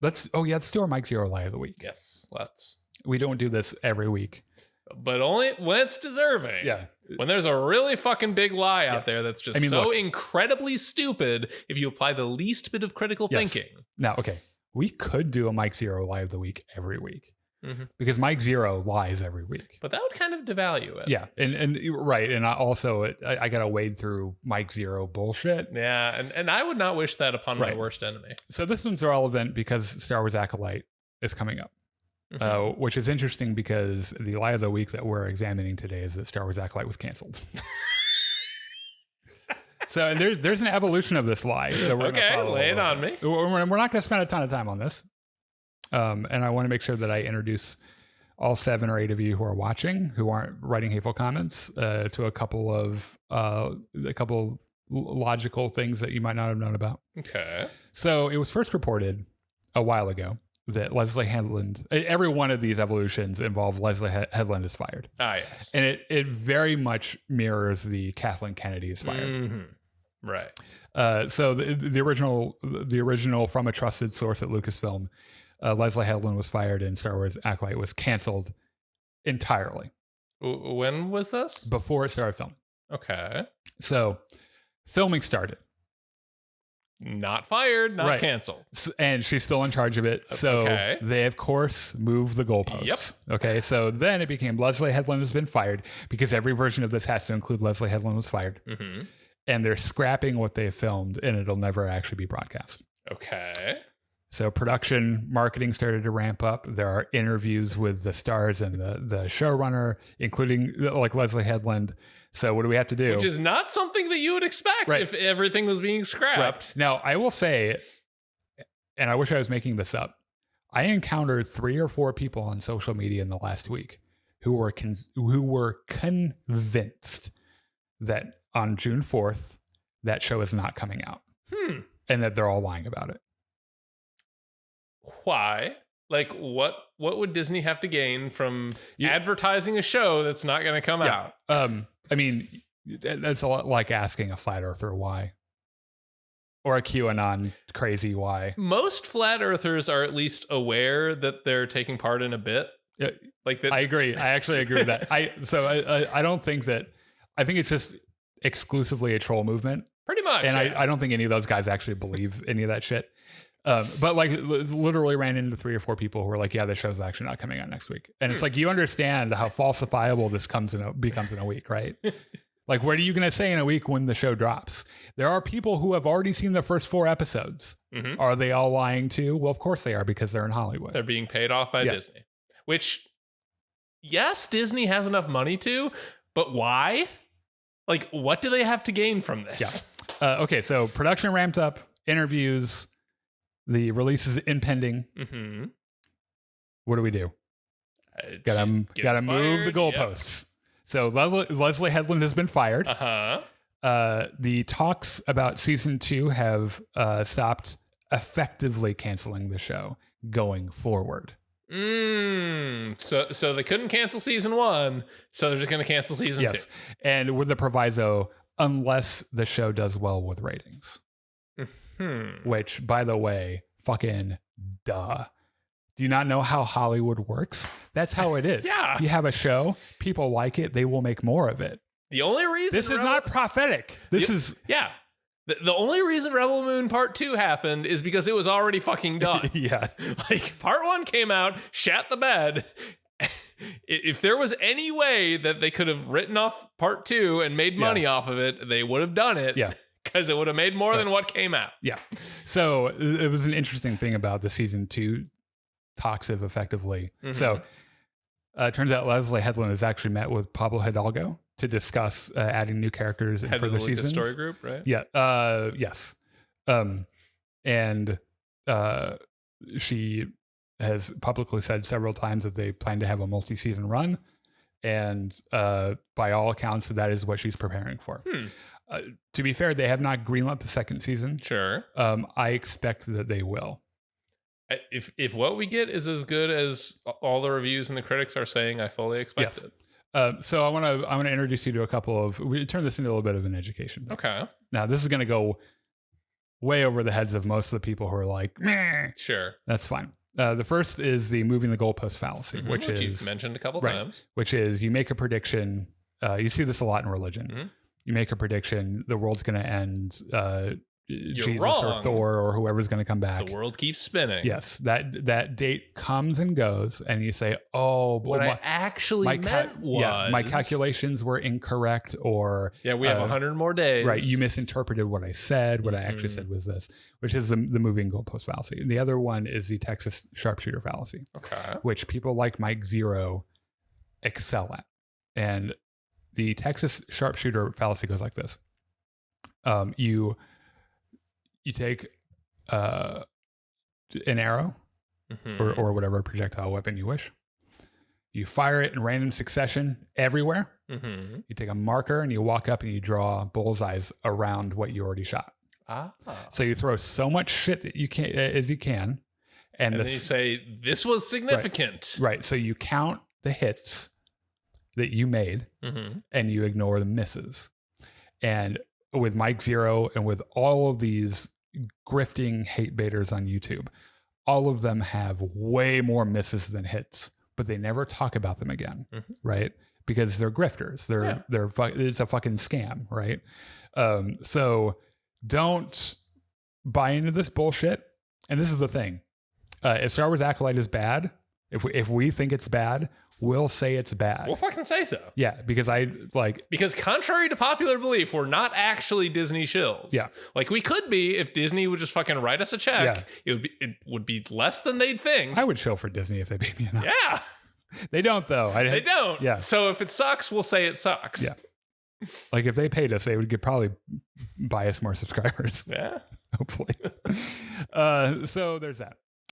Let's do our Mike Zeroh Lie of the week. Yes, let's. We don't do this every week. But only when it's deserving. Yeah. When there's a really fucking big lie out there that's just look, incredibly stupid if you apply the least bit of critical thinking. Now, okay, we could do a Mike Zeroh Lie of the week every week. Mm-hmm. Because Mike Zeroh lies every week. But that would kind of devalue it. Yeah. And right. And I got to wade through Mike Zeroh bullshit. Yeah. And I would not wish that upon my worst enemy. So this one's relevant because Star Wars Acolyte is coming up. Which is interesting because the lie of the week that we're examining today is that Star Wars Acolyte was canceled. So and there's an evolution of this lie that we're going to follow. Lay it on me. We're not going to spend a ton of time on this. And I want to make sure that I introduce all 7 or 8 of you who are watching, who aren't writing hateful comments, to a couple logical things that you might not have known about. Okay. So it was first reported a while ago that Leslie Headland, every one of these evolutions involve Leslie Headland is fired. Ah, yes. And it very much mirrors the Kathleen Kennedy is fired. Mm-hmm. Right. So the original from a trusted source at Lucasfilm, Leslie Headland was fired and Star Wars Acolyte was canceled entirely. When was this? Before it started filming. Okay. So filming started. Not fired, not canceled. And she's still in charge of it. So they, of course, moved the goalposts. Yep. Okay, so then it became Leslie Headland has been fired because every version of this has to include Leslie Headland was fired. Mm-hmm. And they're scrapping what they filmed and it'll never actually be broadcast. Okay. So production, marketing started to ramp up. There are interviews with the stars and the showrunner, including like Leslie Headland. So what do we have to do? Which is not something that you would expect if everything was being scrapped. Right. Now, I will say, and I wish I was making this up, I encountered 3 or 4 people on social media in the last week who were convinced that on June 4th, that show is not coming out. And that they're all lying about it. Why? Like, what would Disney have to gain from advertising a show that's not going to come out? I mean, that's a lot like asking a flat earther why. Or a QAnon crazy why. Most flat earthers are at least aware that they're taking part in a bit. Yeah, like that. I agree. I actually agree with that. I don't think that. I think it's just exclusively a troll movement. Pretty much. And I don't think any of those guys actually believe any of that shit. But like literally ran into 3 or 4 people who were like, yeah, the show's actually not coming out next week. And it's like, you understand how falsifiable this becomes in a week, right? Like, what are you going to say in a week when the show drops? There are people who have already seen the first 4 episodes. Mm-hmm. Are they all lying too? Well, of course they are, because they're in Hollywood. They're being paid off by Disney, which, yes, Disney has enough money to, but why? Like, what do they have to gain from this? Yeah. Okay, so production ramped up, interviews, the release is impending. Mm-hmm. What do we do? Gotta move the goalposts. Yep. So Leslie Headland has been fired. The talks about season 2 have stopped effectively canceling the show going forward. So they couldn't cancel season 1, so they're just going to cancel season 2. And with the proviso, unless the show does well with ratings. Which, by the way, fucking duh. Do you not know how Hollywood works? That's how it is. Yeah. You have a show, people like it, they will make more of it. The only reason this is not prophetic. This is the only reason Rebel Moon Part 2 happened is because it was already fucking done. Like, Part 1 came out, shat the bed. If there was any way that they could have written off Part 2 and made money off of it, they would have done it. Yeah. Because it would have made more than what came out. Yeah. So it was an interesting thing about the season 2 talks of effectively. Mm-hmm. So it turns out Leslie Headland has actually met with Pablo Hidalgo to discuss adding new characters in further seasons. Story group, right? Yeah. Yes. And she has publicly said several times that they plan to have a multi-season run. And by all accounts, that is what she's preparing for. To be fair, they have not greenlit the second season. Sure. I expect that they will. If what we get is as good as all the reviews and the critics are saying, I fully expect it. So I want to introduce you to a couple of. We turn this into a little bit of an education. Okay. Now this is going to go way over the heads of most of the people who are like, meh. Sure. That's fine. The first is the moving the goalpost fallacy, which is you've mentioned a couple times. Which is you make a prediction. You see this a lot in religion. You make a prediction, the world's going to end. Jesus wrong. or Thor or whoever's going to come back. The world keeps spinning. Yes, that date comes and goes, and you say, "Oh, what I actually meant was my calculations were incorrect," or we have 100 more days. Right, you misinterpreted what I said. What I actually said was this, which is the moving goalpost fallacy. And the other one is the Texas sharpshooter fallacy, which people like Mike Zeroh excel at. And the Texas sharpshooter fallacy goes like this: you take an arrow or whatever projectile weapon you wish. You fire it in random succession everywhere. You take a marker and you walk up and you draw bullseyes around what you already shot. So you throw so much shit that you can as you can, and then you say this was significant. Right. So you count the hits that you made, and you ignore the misses. And with Mike Zeroh and with all of these grifting hate baiters on YouTube, all of them have way more misses than hits, but they never talk about them again, right? Because they're grifters. It's a fucking scam, right? So don't buy into this bullshit. And this is the thing: if Star Wars Acolyte is bad, if we think it's bad, we'll say it's bad. We'll fucking say so. Yeah, because because contrary to popular belief, we're not actually Disney shills. Yeah. Like we could be if Disney would just fucking write us a check. Yeah. It would be less than they'd think. I would chill for Disney if they paid me enough. Yeah. They don't though. They don't. Yeah. So if it sucks, we'll say it sucks. Yeah. Like if they paid us, they would probably buy us more subscribers. Yeah. Hopefully. So there's that.